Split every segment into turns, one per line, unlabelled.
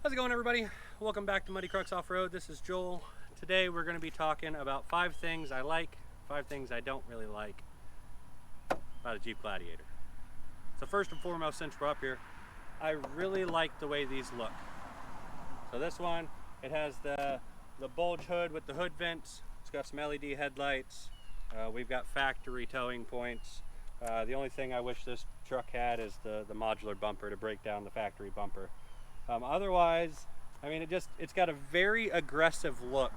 How's it going, everybody? Welcome back to Muddy Crux Off-Road. This is Joel. Today we're going to be talking about 5 things I like, 5 things I don't really like about a Jeep Gladiator. So first and foremost, since we're up here, I really like the way these look. So this one, it has the bulge hood with the hood vents. It's got some LED headlights. We've got factory towing points. The only thing I wish this truck had is the modular bumper to break down the factory bumper. Otherwise, I mean, it's got a very aggressive look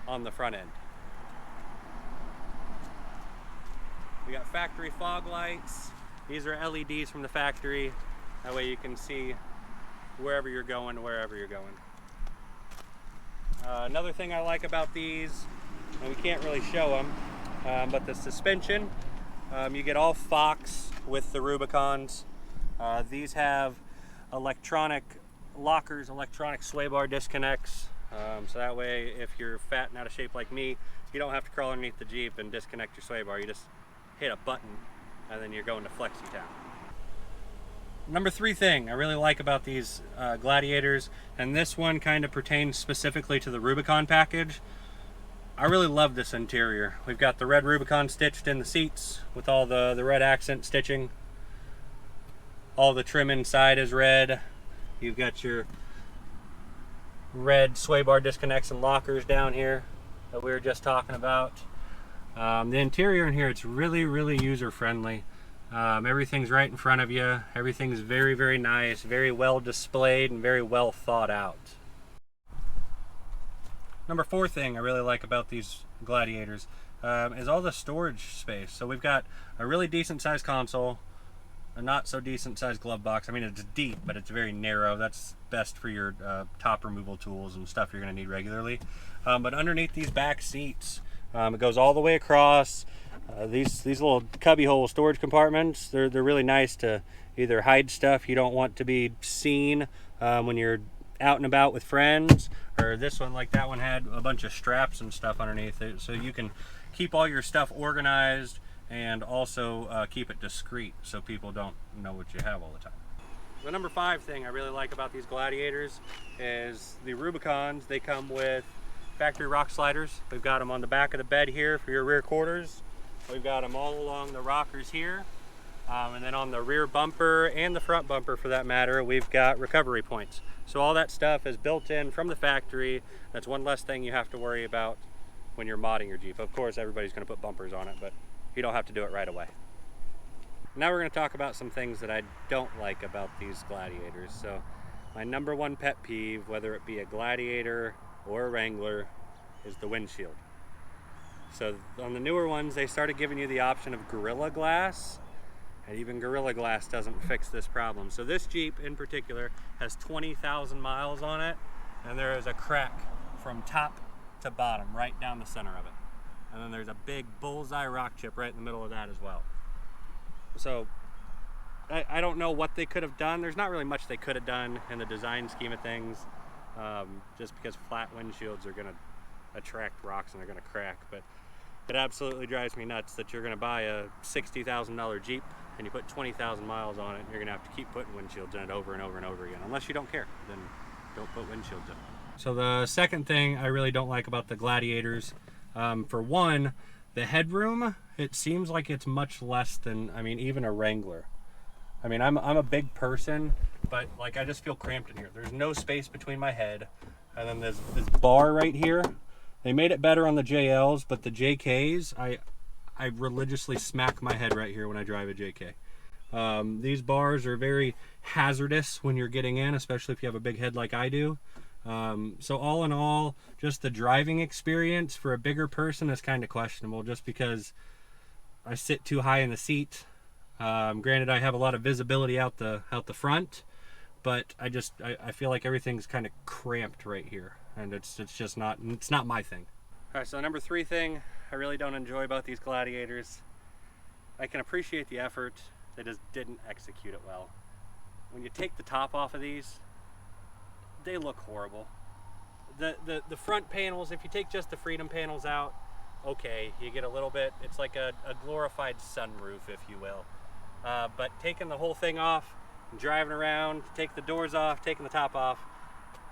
on the front end. We got factory fog lights. These are LEDs from the factory. That way you can see wherever you're going. Another thing I like about these, and we can't really show them, but the suspension, you get all Fox with the Rubicons. These have electronic lockers, electronic sway bar disconnects, so that way if you're fat and out of shape like me, you don't have to crawl underneath the Jeep and disconnect your sway bar. You just hit a button and then you're going to Flexi Town. Number 3 thing I really like about these Gladiators, and this one kind of pertains specifically to the Rubicon package, I really love this interior. We've got the red Rubicon stitched in the seats with all the red accent stitching. All the trim inside is red. You've got your red sway bar disconnects and lockers down here that we were just talking about. The interior in here, it's really, really user-friendly. Everything's right in front of you. Everything's very, very nice, very well displayed, and very well thought out. Number 4 thing I really like about these Gladiators is all the storage space. So we've got a really decent sized console, a not so decent sized glove box. I mean, it's deep, but it's very narrow. That's best for your top removal tools and stuff you're going to need regularly. But underneath these back seats, it goes all the way across. These little cubby hole storage compartments, they're really nice to either hide stuff you don't want to be seen when you're out and about with friends, or this one, like that one, had a bunch of straps and stuff underneath it, so you can keep all your stuff organized and also keep it discreet so people don't know what you have all the time. The number 5 thing I really like about these Gladiators is the Rubicons. They come with factory rock sliders. We've got them on the back of the bed here for your rear quarters. We've got them all along the rockers here. And then on the rear bumper and the front bumper, for that matter, we've got recovery points. So all that stuff is built in from the factory. That's one less thing you have to worry about when you're modding your Jeep. Of course, everybody's going to put bumpers on it, but you don't have to do it right away. Now we're going to talk about some things that I don't like about these Gladiators. So my number 1 pet peeve, whether it be a Gladiator or a Wrangler, is the windshield. So on the newer ones, they started giving you the option of Gorilla Glass, and even Gorilla Glass doesn't fix this problem. So this Jeep in particular has 20,000 miles on it, and there is a crack from top to bottom right down the center of it. And then there's a big bullseye rock chip right in the middle of that as well. So I don't know what they could have done. There's not really much they could have done in the design scheme of things, just because flat windshields are going to attract rocks and they're going to crack. But it absolutely drives me nuts that you're going to buy a $60,000 Jeep and you put 20,000 miles on it, and you're going to have to keep putting windshields in it over and over and over again. Unless you don't care, then don't put windshields in it. So the second thing I really don't like about the Gladiators, for one, the headroom, it seems like it's much less than, I mean, even a Wrangler. I mean, I'm a big person, but like I just feel cramped in here. There's no space between my head, and then there's this bar right here. They made it better on the JLs, but the JKs, I religiously smack my head right here when I drive a JK. These bars are very hazardous when you're getting in, especially if you have a big head like I do. So all in all, just the driving experience for a bigger person is kind of questionable, just because I sit too high in the seat. Granted, I have a lot of visibility out the front, but I feel like everything's kind of cramped right here, and it's just not my thing. All right, so number 3 thing I really don't enjoy about these Gladiators, I can appreciate the effort, they just didn't execute it well. When you take the top off of these, they look horrible. The front panels, if you take just the Freedom panels out, okay, you get a little bit, it's like a glorified sunroof, if you will. But taking the whole thing off, driving around, take the doors off, taking the top off.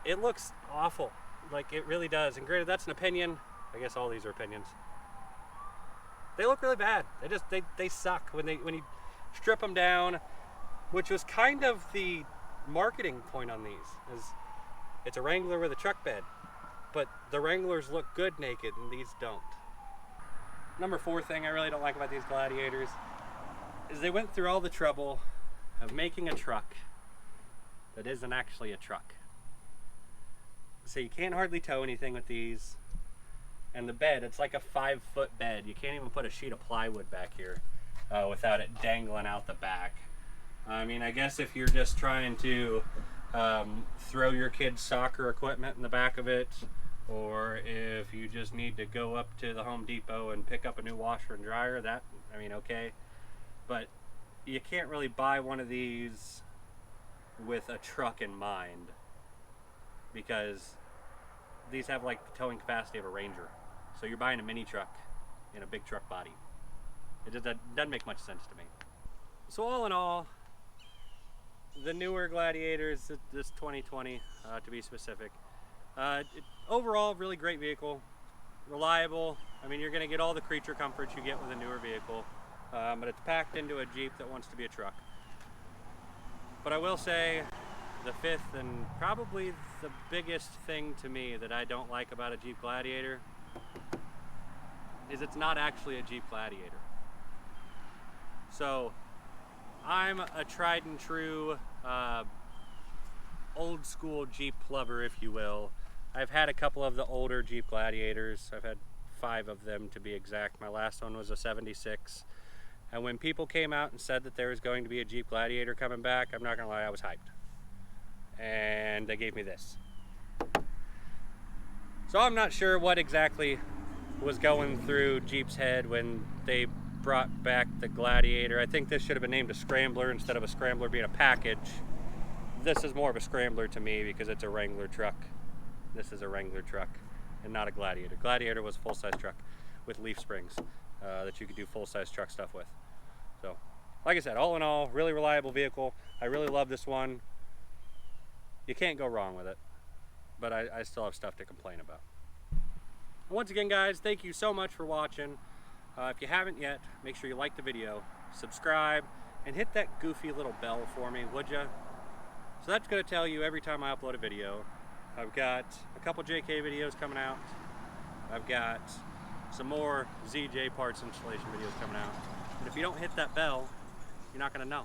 It looks awful. Like, it really does. And granted, that's an opinion. I guess all these are opinions. They look really bad. They suck when you strip them down, which was kind of the marketing point on these. Is it's a Wrangler with a truck bed, but the Wranglers look good naked and these don't. Number 4 thing I really don't like about these Gladiators is they went through all the trouble of making a truck that isn't actually a truck. So you can't hardly tow anything with these. And the bed, it's like a 5-foot bed. You can't even put a sheet of plywood back here without it dangling out the back. I mean, I guess if you're just trying to throw your kids' soccer equipment in the back of it, or if you just need to go up to the Home Depot and pick up a new washer and dryer, that, I mean, okay. But you can't really buy one of these with a truck in mind, because these have like the towing capacity of a Ranger. So you're buying a mini truck in a big truck body. It just doesn't make much sense to me. So all in all, the newer Gladiators, this 2020 to be specific, overall really great vehicle, reliable. I mean, you're going to get all the creature comforts you get with a newer vehicle, but it's packed into a Jeep that wants to be a truck. But I will say, the 5th and probably the biggest thing to me that I don't like about a Jeep Gladiator is it's not actually a Jeep Gladiator. So I'm a tried and true old school Jeep lover, if you will. I've had a couple of the older Jeep Gladiators. I've had 5 of them to be exact. My last one was a 76. And when people came out and said that there was going to be a Jeep Gladiator coming back, I'm not gonna lie, I was hyped. And they gave me this. So I'm not sure what exactly was going through Jeep's head when they brought back the Gladiator. I think this should have been named a Scrambler instead of a Scrambler being a package. This is more of a Scrambler to me because it's a Wrangler truck. This is a Wrangler truck and not a Gladiator. Gladiator was a full-size truck with leaf springs that you could do full-size truck stuff with. So, like I said, all in all, really reliable vehicle. I really love this one. You can't go wrong with it, but I still have stuff to complain about. Once again, guys, thank you so much for watching. If you haven't yet, make sure you like the video, subscribe, and hit that goofy little bell for me, would ya? So that's going to tell you every time I upload a video. I've got a couple JK videos coming out. I've got some more ZJ parts installation videos coming out. But if you don't hit that bell, you're not going to know.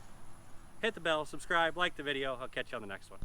Hit the bell, subscribe, like the video. I'll catch you on the next one.